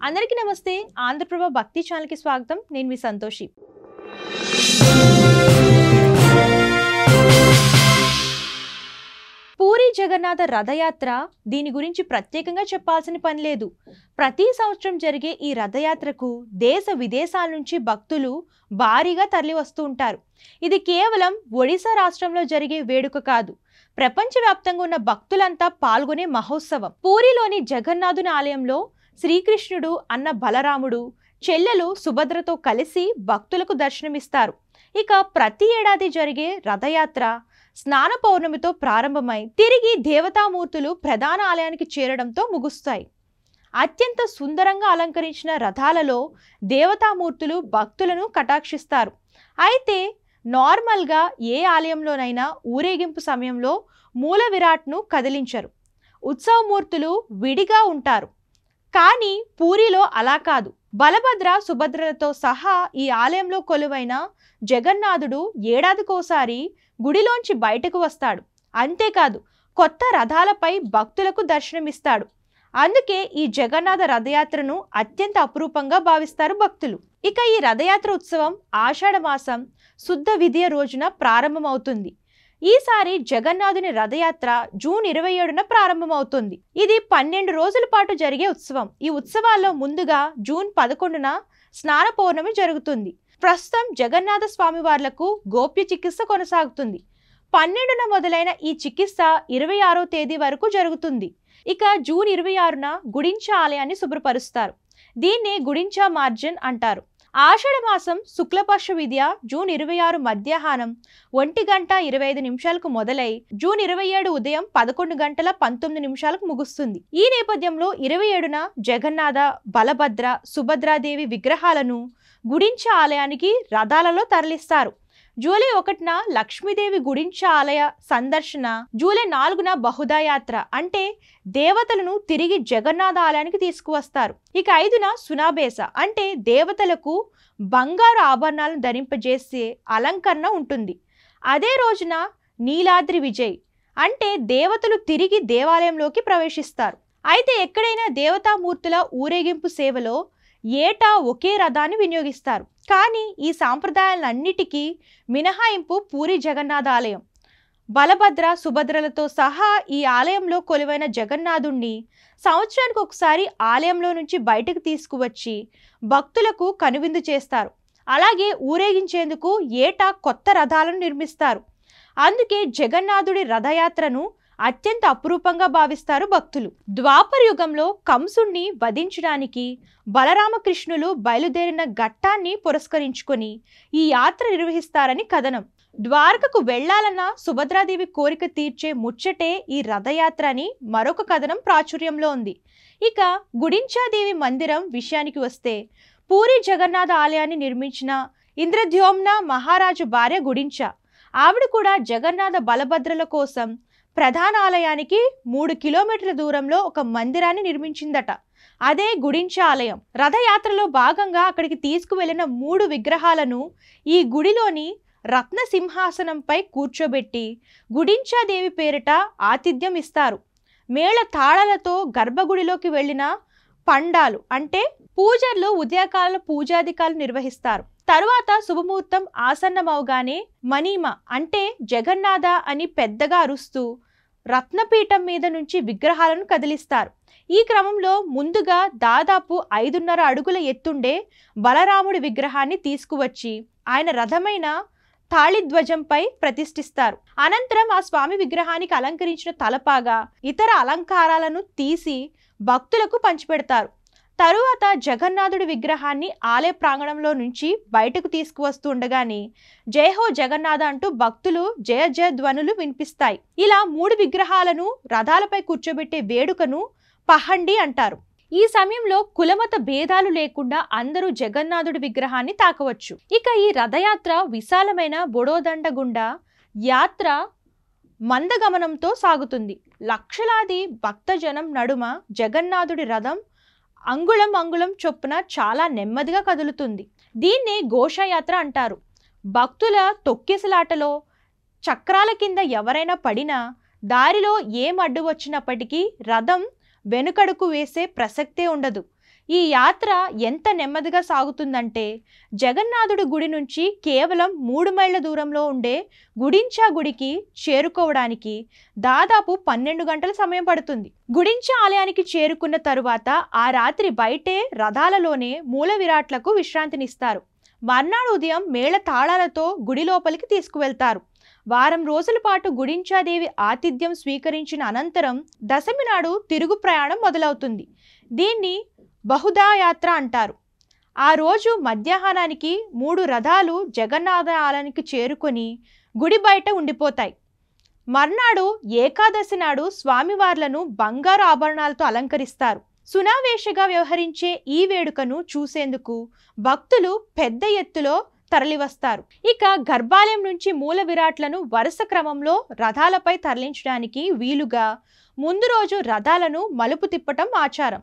అందరికీ నమస్తే. ఆంధ్రప్రభ భక్తి ఛానల్కి స్వాగతం. నేను మీ సంతోషి. పూరి జగన్నాథ రథయాత్ర దీని గురించి ప్రత్యేకంగా చెప్పాల్సిన పని లేదు. ప్రతి సంవత్సరం జరిగే ఈ రథయాత్రకు దేశ విదేశాల నుంచి భక్తులు భారీగా తరలి వస్తూ ఉంటారు. ఇది కేవలం ఒడిశా రాష్ట్రంలో జరిగే వేడుక కాదు, ప్రపంచవ్యాప్తంగా ఉన్న భక్తులంతా పాల్గొనే మహోత్సవం. పూరిలోని జగన్నాథుని ఆలయంలో శ్రీకృష్ణుడు అన్న బలరాముడు, చెల్లెలు సుభద్రతో కలిసి భక్తులకు దర్శనమిస్తారు. ఇక ప్రతి ఏడాది జరిగే రథయాత్ర స్నాన పౌర్ణమితో ప్రారంభమై తిరిగి దేవతామూర్తులు ప్రధాన ఆలయానికి చేరడంతో ముగుస్తాయి. అత్యంత సుందరంగా అలంకరించిన రథాలలో దేవతామూర్తులు భక్తులను కటాక్షిస్తారు. అయితే నార్మల్గా ఏ ఆలయంలోనైనా ఊరేగింపు సమయంలో మూల విరాట్ను కదిలించరు. ఉత్సవమూర్తులు విడిగా ఉంటారు. కానీ పూరిలో అలా కాదు. బలభద్ర సుభద్రలతో సహా ఈ ఆలయంలో కొలువైన జగన్నాథుడు ఏడాదికోసారి గుడిలోంచి బయటకు వస్తాడు. అంతేకాదు, కొత్త రథాలపై భక్తులకు దర్శనమిస్తాడు. అందుకే ఈ జగన్నాథ రథయాత్రను అత్యంత అపురూపంగా భావిస్తారు భక్తులు. ఇక ఈ రథయాత్ర ఉత్సవం ఆషాఢ మాసం శుద్ధ విధియ రోజున ప్రారంభమవుతుంది. ఈసారి జగన్నాథుని రథయాత్ర జూన్ 27న ప్రారంభమవుతుంది. ఇది 12 రోజుల పాటు జరిగే ఉత్సవం. ఈ ఉత్సవాల్లో ముందుగా జూన్ 11న స్నాన పౌర్ణమి జరుగుతుంది. ప్రస్తుతం జగన్నాథ స్వామి వార్లకు గోప్య చికిత్స కొనసాగుతుంది. 12న మొదలైన ఈ చికిత్స 26వ తేదీ వరకు జరుగుతుంది. ఇక జూన్ 26న గుడించా ఆలయాన్ని శుభ్రపరుస్తారు. దీన్నే గుడించా మార్జన్ అంటారు. ఆషాఢ మాసం శుక్లపక్ష విద్య జూన్ 26 మధ్యాహ్నం 1:25 మొదలై జూన్ 27 ఉదయం 11:19 ముగుస్తుంది. ఈ నేపథ్యంలో 27న జగన్నాథ, బలభద్ర, సుభద్రాదేవి విగ్రహాలను గుడించా ఆలయానికి రథాలలో తరలిస్తారు. జూలై 1న లక్ష్మీదేవి గుడించా ఆలయ సందర్శన, జూలై 4న బహుదాయాత్ర అంటే దేవతలను తిరిగి జగన్నాథ ఆలయానికి తీసుకువస్తారు. ఇక 5న సునాబేస అంటే దేవతలకు బంగారు ఆభరణాలను ధరింపజేసే అలంకరణ ఉంటుంది. అదే రోజున నీలాద్రి విజయ్ అంటే దేవతలు తిరిగి దేవాలయంలోకి ప్రవేశిస్తారు. అయితే ఎక్కడైనా దేవతామూర్తుల ఊరేగింపు సేవలో ఏటా ఒకే రథాన్ని వినియోగిస్తారు. కానీ ఈ సాంప్రదాయాలన్నిటికీ మినహాయింపు పూరి జగన్నాథ ఆలయం. బలభద్ర సుభద్రలతో సహా ఈ ఆలయంలో కొలువైన జగన్నాథుణ్ణి సంవత్సరానికి ఒకసారి ఆలయంలో నుంచి బయటకు తీసుకువచ్చి భక్తులకు కనువిందు చేస్తారు. అలాగే ఊరేగించేందుకు ఏటా కొత్త రథాలను నిర్మిస్తారు. అందుకే జగన్నాథుడి రథయాత్రను అత్యంత అపురూపంగా భావిస్తారు భక్తులు. ద్వాపర యుగంలో కంసుణ్ణి వధించడానికి బలరామకృష్ణులు బయలుదేరిన ఘట్టాన్ని పురస్కరించుకొని ఈ యాత్ర నిర్వహిస్తారని కథనం. ద్వారకకు వెళ్లాలన్న సుభద్రాదేవి కోరిక తీర్చే ముచ్చటే ఈ రథయాత్ర అని మరొక కథనం ప్రాచుర్యంలో ఉంది. ఇక గుడించాదేవి మందిరం విషయానికి వస్తే పూరి జగన్నాథ ఆలయాన్ని నిర్మించిన ఇంద్రద్యోమ్న మహారాజు భార్య గుడించా. ఆవిడ కూడా జగన్నాథ బలభద్రల కోసం ప్రధాన ఆలయానికి 3 కిలోమీటర్ల దూరంలో ఒక మందిరాన్ని నిర్మించిందట. అదే గుడించా ఆలయం. రథయాత్రలో భాగంగా అక్కడికి తీసుకువెళ్లిన 3 విగ్రహాలను ఈ గుడిలోని రత్న సింహాసనంపై కూర్చోబెట్టి గుడించాదేవి పేరిట ఆతిథ్యం ఇస్తారు. మేళ తాళాలతో గర్భగుడిలోకి వెళ్లిన పండాలు అంటే పూజర్లు ఉదయకాల పూజాధికారులు నిర్వహిస్తారు. తరువాత శుభముహూర్తం ఆసన్నమవగానే మణిమ అంటే జగన్నాథ అని పెద్దగా అరుస్తూ రత్నపీఠం మీద నుంచి విగ్రహాలను కదిలిస్తారు. ఈ క్రమంలో ముందుగా దాదాపు 5.5 అడుగుల ఎత్తుండే బలరాముడి విగ్రహాన్ని తీసుకువచ్చి ఆయన రథమైన తాళిధ్వజంపై ప్రతిష్ఠిస్తారు. అనంతరం ఆ స్వామి విగ్రహానికి అలంకరించిన తలపాగా ఇతర అలంకారాలను తీసి భక్తులకు పంచిపెడతారు. తరువాత జగన్నాథుడి విగ్రహాన్ని ఆలయ ప్రాంగణంలో నుంచి బయటకు తీసుకువస్తూ ఉండగానే జయహో జగన్నాథ అంటూ భక్తులు జయ జయ ధ్వనులు వినిపిస్తాయి. ఇలా 3 విగ్రహాలను రథాలపై కూర్చోబెట్టే వేడుకను పహండి అంటారు. ఈ సమయంలో కులమత భేదాలు లేకుండా అందరూ జగన్నాథుడి విగ్రహాన్ని తాకవచ్చు. ఇక ఈ రథయాత్ర విశాలమైన బొడోదండ గుండా యాత్ర మందగమనంతో సాగుతుంది. లక్షలాది భక్తజనం నడుమ జగన్నాథుడి రథం అంగుళం చొప్పున చాలా నెమ్మదిగా కదులుతుంది. దీన్నే ఘోషయాత్ర అంటారు. భక్తుల తొక్కిసలాటలో చక్రాల కింద ఎవరైనా పడినా దారిలో ఏం అడ్డు వచ్చినప్పటికీ రథం వెనుకడుకు వేసే ప్రసక్తే ఉండదు. ఈ యాత్ర ఎంత నెమ్మదిగా సాగుతుందంటే జగన్నాథుడి గుడి నుంచి కేవలం 3 మైళ్ళ దూరంలో ఉండే గుడించా గుడికి చేరుకోవడానికి దాదాపు 12 గంటల సమయం పడుతుంది. గుడించా ఆలయానికి చేరుకున్న తరువాత ఆ రాత్రి బయటే రథాలలోనే మూల విరాట్లకు విశ్రాంతినిస్తారు. మర్నాడు ఉదయం మేళ తాళాలతో గుడి లోపలికి తీసుకువెళ్తారు. వారం రోజుల పాటు గుడించాదేవి ఆతిథ్యం స్వీకరించిన అనంతరం దశమి నాడు తిరుగు ప్రయాణం మొదలవుతుంది. దీన్ని బహుదా యాత్ర అంటారు. ఆ రోజు మధ్యాహ్నానికి 3 రథాలు జగన్నాథ ఆలయానికి చేరుకొని గుడి బయట ఉండిపోతాయి. మర్నాడు ఏకాదశి నాడు స్వామివార్లను బంగారు ఆభరణాలతో అలంకరిస్తారు. సునావేశగా వ్యవహరించే ఈ వేడుకను చూసేందుకు భక్తులు పెద్ద ఎత్తులో తరలివస్తారు. ఇక గర్భాలయం నుంచి మూల విరాట్లను వరుస క్రమంలో రథాలపై తరలించడానికి వీలుగా ముందు రోజు రథాలను మలుపు తిప్పటం ఆచారం.